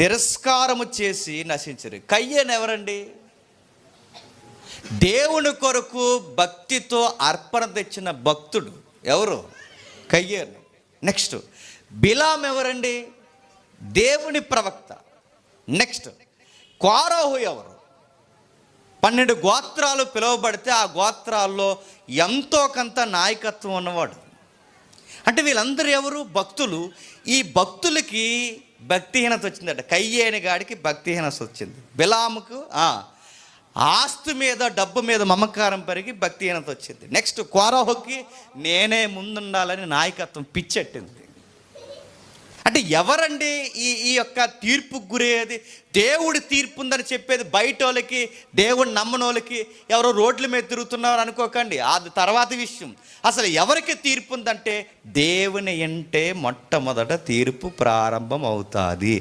తిరస్కారము చేసి నశించరు. కయ్యేను ఎవరండి? దేవుని కొరకు భక్తితో అర్పణ తెచ్చిన భక్తుడు ఎవరు? కయ్యేను. నెక్స్ట్ బిలాం ఎవరండి? దేవుని ప్రవక్త. నెక్స్ట్ కోరహు ఎవరు? 12 గోత్రాలు పిలువబడితే ఆ గోత్రాల్లో ఎంతో కొంత నాయకత్వం ఉన్నవాడు. అంటే వీళ్ళందరూ ఎవరు? భక్తులు. ఈ భక్తులకి భక్తిహీనత వచ్చిందట. కయ్యేని గాడికి భక్తిహీనత వచ్చింది. బిలాముకు ఆస్తి మీద డబ్బు మీద మమకారం పెరిగి భక్తిహీనత వచ్చింది. నెక్స్ట్ కోరహుకి నేనే ముందుండాలని నాయకత్వం పిచ్చెట్టింది. అంటే ఎవరండి ఈ యొక్క తీర్పుకు గురయ్యేది? దేవుడి తీర్పు ఉందని చెప్పేది బయట వాళ్ళకి, దేవుడు నమ్మనోళ్ళకి. ఎవరో రోడ్ల మీద తిరుగుతున్నారు అనుకోకండి, అది తర్వాత విషయం. అసలు ఎవరికి తీర్పు ఉందంటే దేవుని అంటే మొట్టమొదట తీర్పు ప్రారంభం అవుతుంది.